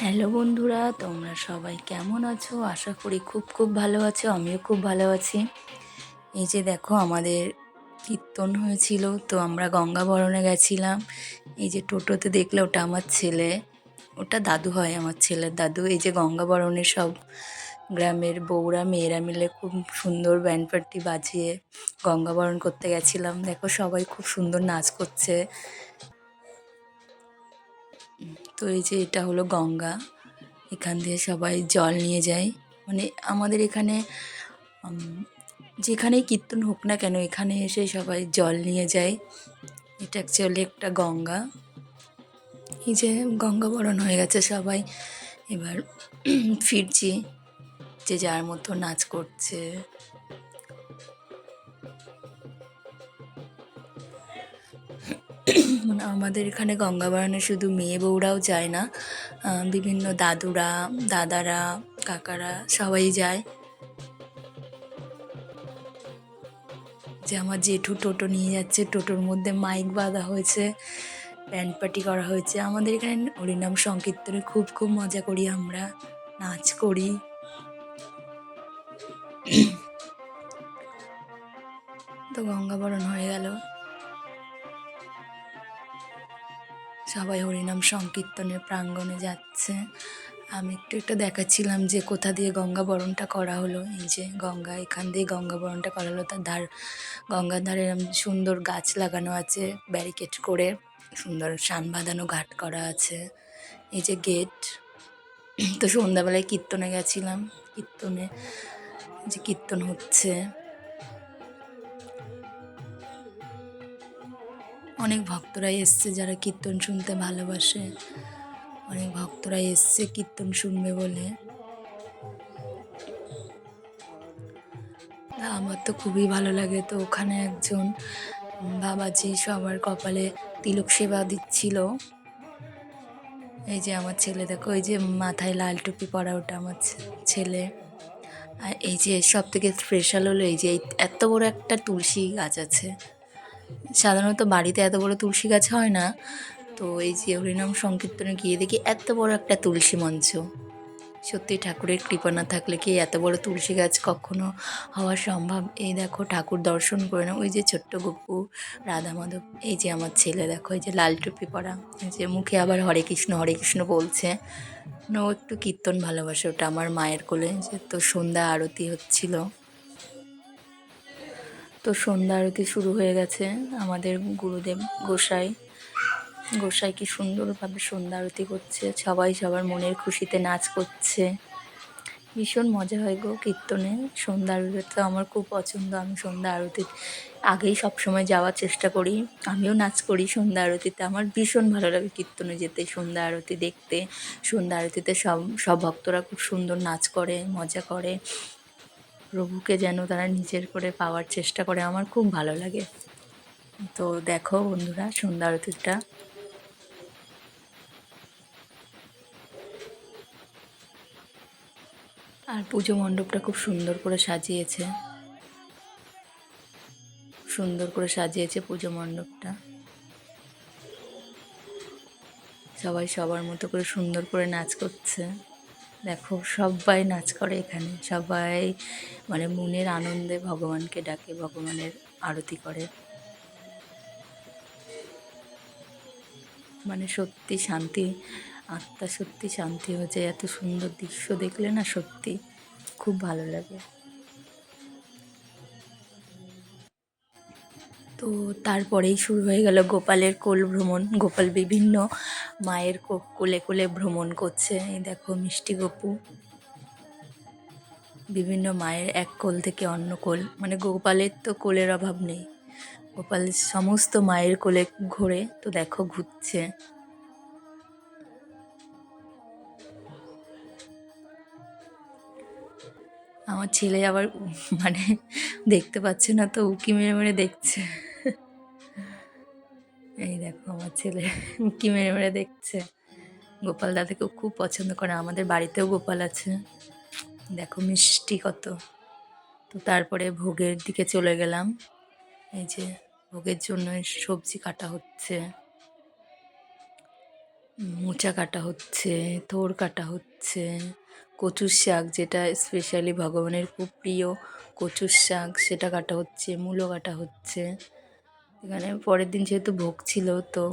Hello বন্ধুরা, তোমরা সবাই কেমন আছো? আশা করি খুব খুব ভালো আছো। আমিও খুব ভালো আছি। এই যে দেখো, আমাদের কীর্তন হয়েছিল, তো আমরা গঙ্গাবরণে গেছিলাম। এই যে টোটোতে দেখলে, ওটা আমার ছেলে, ওটা দাদু হয়, আমার ছেলের দাদু। এই যে গঙ্গাবরণে সব গ্রামের বউরা মেয়েরা মিলে খুব সুন্দর ব্যান্ড পার্টি বাজিয়ে গঙ্গাবরণ করতে গেছিলাম। দেখো, সবাই খুব সুন্দর নাচ করছে। তো এই যে এটা হলো গঙ্গা, এখান দিয়ে সবাই জল নিয়ে যায়। মানে আমাদের এখানে যেখানেই কীর্তন হোক না কেন, এখানে এসে সবাই জল নিয়ে যায়। এটা অ্যাকচুয়ালি একটা গঙ্গা। এই যে গঙ্গাবরণ হয়ে গেছে, সবাই এবার ফিরছি, যে যার মতো নাচ করছে। মানে আমাদের এখানে গঙ্গাবরণে শুধু মেয়ে বউরাও যায় না, বিভিন্ন দাদুরা, দাদারা, কাকারা সবাই যায়। যে আমার জেঠু টোটো নিয়ে যাচ্ছে, টোটোর মধ্যে মাইক বাঁধা হয়েছে, ব্যান্ড পার্টি করা হয়েছে। আমাদের এখানে হরিনাম সংকীর্তনে খুব খুব মজা করি, আমরা নাচ করি। তো গঙ্গাবরণ হয়ে গেল, সবাই হরিনাম সংকীর্তনের প্রাঙ্গণে যাচ্ছে। আমি একটু একটু দেখাচ্ছিলাম যে কোথা দিয়ে গঙ্গাবরণটা করা হলো। এই যে গঙ্গা, এখান দিয়ে গঙ্গাবরণটা করা হলো। তার গঙ্গার ধারে সুন্দর গাছ লাগানো আছে, ব্যারিকেড করে সুন্দর সান বাঁধানো ঘাট করা আছে। এই যে গেট। তো সন্ধ্যাবেলায় কীর্তনে গেছিলাম, কীর্তনে যে কীর্তন হচ্ছে, অনেক ভক্তরাই এসছে যারা কীর্তন শুনতে ভালোবাসে। অনেক ভক্তরাই এসছে কীর্তন শুনবে বলে। তা আমার তো খুবই ভালো লাগে। তো ওখানে একজন বাবাজি সবার কপালে তিলক সেবা দিচ্ছিল। এই যে আমার ছেলে, দেখো, ওই যে মাথায় লাল টুপি পরা, ওটা আমার ছেলে। আর এই যে সব থেকে স্পেশাল হলো, এই যে এত বড় একটা তুলসী গাছ আছে। সাধারণত বাড়িতে এত বড় তুলসী গাছ হয় না। তো এই যে হরিনাম সংকীর্তনে গিয়ে দেখি এত বড় একটা তুলসী মঞ্চ। সত্যি ঠাকুরের কৃপা না থাকলে কি এত বড় তুলসী গাছ কখনো হওয়া সম্ভব? এই দেখো, ঠাকুর দর্শন করে না, ওই যে ছোট্ট গপু, রাধা মাধব। এই যে আমার ছেলে, দেখো, এই যে লাল টুপি পরা, এই যে মুখে আবার হরে কৃষ্ণ বলছে। ও একটু কীর্তন ভালোবাসে, ওটা আমার মায়ের কোলে। যে তো সন্ধ্যা আরতি হচ্ছিল, তো সন্ধ্যা আরতি শুরু হয়ে গেছে। আমাদের গুরুদেব গোসাই কি সুন্দরভাবে সন্ধ্যা আরতি করছে, সবাই সবার মনের খুশিতে নাচ করছে। ভীষণ মজা হয় গো কীর্তনে। সন্ধ্যা আরতি তো আমার খুব পছন্দ। আমি সন্ধ্যা আরতির আগেই সবসময় যাওয়ার চেষ্টা করি। আমিও নাচ করি সন্ধ্যা আরতিতে। আমার ভীষণ ভালো লাগে কীর্তনে যেতে, সন্ধ্যা আরতি দেখতে। সন্ধ্যা আরতিতে সব সব ভক্তরা খুব সুন্দর নাচ করে, মজা করে, প্রভুকে যেন তারা নিজের করে পাওয়ার চেষ্টা করে। আমার খুব ভালো লাগে। তো দেখো বন্ধুরা, সন্ধ্যা আরতিটা। আর পুজো মণ্ডপটা খুব সুন্দর করে সাজিয়েছে, সুন্দর করে সাজিয়েছে পুজো মণ্ডপটা। সবাই সবার মতো করে সুন্দর করে নাচ করছে। দেখো, সবাই নাচ করে এখানে, সবাই মানে মনের আনন্দে ভগবানকে ডাকে, ভগবানের আরতি করে। মানে সত্যি শান্তি, আত্মা সত্যি শান্তি হয়ে যায়। এত সুন্দর দৃশ্য দেখলে না, সত্যি খুব ভালো লাগে। তো তারপরেই শুরু হয়ে গেল গোপালের কোল ভ্রমণ। গোপাল বিভিন্ন মায়ের কোলে কোলে ভ্রমণ করছে। এই দেখো, মিষ্টি গপু বিভিন্ন মায়ের এক কোল থেকে অন্য কোল, মানে গোপালের তো কোলের অভাব নেই। গোপাল সমস্ত মায়ের কোলে ঘোরে। তো দেখো, ঘুরছে। আমার ছেলে আবার মানে দেখতে পাচ্ছে না, তো উঁকি মেরে মেরে দেখছে। এই দেখো, আমার ছেলে উঁকি মেরে মেরে দেখছে। গোপাল দাদাকেও খুব পছন্দ করে। আমাদের বাড়িতেও গোপাল আছে। দেখো মিষ্টি কত। তো তারপরে ভোগের দিকে চলে গেলাম। এই যে ভোগের জন্য সবজি কাটা হচ্ছে। মোচা কাটা হচ্ছে, থোড় কাটা হচ্ছে, কচুর শাক যেটা স্পেশালি ভগবানের খুব প্রিয় কচুর শাক সেটা কাটা হচ্ছে, মূলো কাটা হচ্ছে। এখানে পরের দিন যেহেতু ভোগ ছিল তো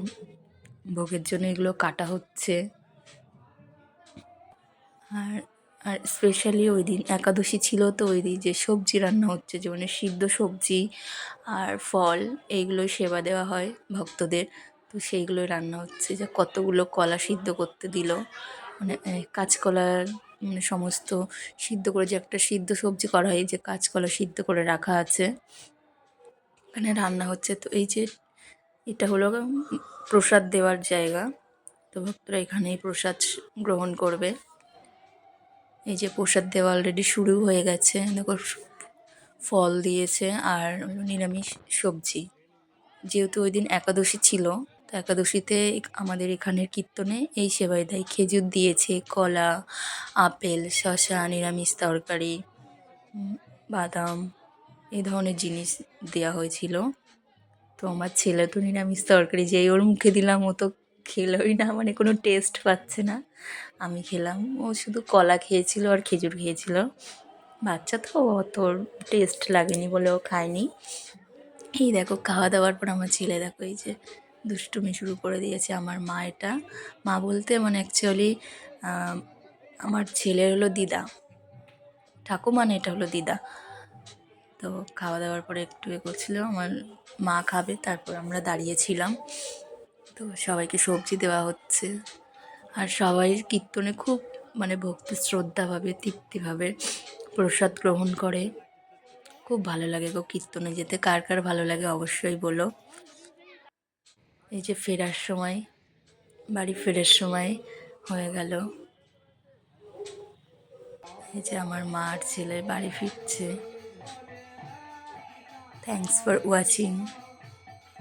ভোগের জন্য এগুলো কাটা হচ্ছে। আর আর স্পেশালি ওই দিন একাদশী ছিল তো ওই দিন যে সবজি রান্না হচ্ছে, যে মানে সিদ্ধ সবজি আর ফল এইগুলোই সেবা দেওয়া হয় ভক্তদের, তো সেইগুলোই রান্না হচ্ছে। যে কতগুলো কলা সিদ্ধ করতে দিল, মানে কাঁচকলার মানে সমস্ত সিদ্ধ করে যে একটা সিদ্ধ সবজি করা হয়, যে কাঁচকলা সিদ্ধ করে রাখা আছে এখানে রান্না হচ্ছে। তো এই যে এটা হলো প্রসাদ দেওয়ার জায়গা, তো ভক্তরা এখানেই প্রসাদ গ্রহণ করবে। এই যে প্রসাদ দেওয়া অলরেডি শুরু হয়ে গেছে, দেখো ফল দিয়েছে আর নিরামিষ সবজি। যেহেতু ওই দিন একাদশী ছিল, তো একাদশীতে আমাদের এখানের কীর্তনে এই সেবাই দেয়, খেজুর দিয়েছে, কলা, আপেল, শসা, নিরামিষ তরকারি, বাদাম, এই ধরনের জিনিস দেওয়া হয়েছিল। তো আমার ছেলে তো নিরামিষ তরকারি যেই ওর মুখে দিলাম ও তো খেলোই না, মানে কোনো টেস্ট পাচ্ছে না। আমি খেলাম, ও শুধু কলা খেয়েছিল আর খেজুর খেয়েছিল। বাচ্চা তো অত টেস্ট লাগেনি বলে ও খায়নি। এই দেখো খাওয়া দাওয়ার পর আমার ছেলে দেখো এই যে দুষ্টুমি শুরু করে দিয়েছে। আমার মা, এটা মা বলতে মানে অ্যাকচুয়ালি আমার ছেলের হলো দিদা, ঠাকুমা না, এটা হলো দিদা। তো খাওয়া দাওয়ার পরে একটু করছিল, আমার মা খাবে, তারপর আমরা দাঁড়িয়েছিলাম। তো সবাইকে সবজি দেওয়া হচ্ছে আর সবাই কীর্তনে খুব মানে ভক্তি শ্রদ্ধাভাবে তৃপ্তিভাবে প্রসাদ গ্রহণ করে। খুব ভালো লাগে গো কীর্তনে যেতে, কার কার ভালো লাগে অবশ্যই বলো। এই যে ফেরার সময়, বাড়ি ফেরার সময় হয়ে গেল। এই যে আমার মা আর ছেলে বাড়ি ফিরছে। Thanks for watching.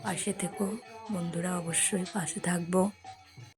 পাশে থেকো বন্ধুরা, অবশ্যই পাশে থাকবো।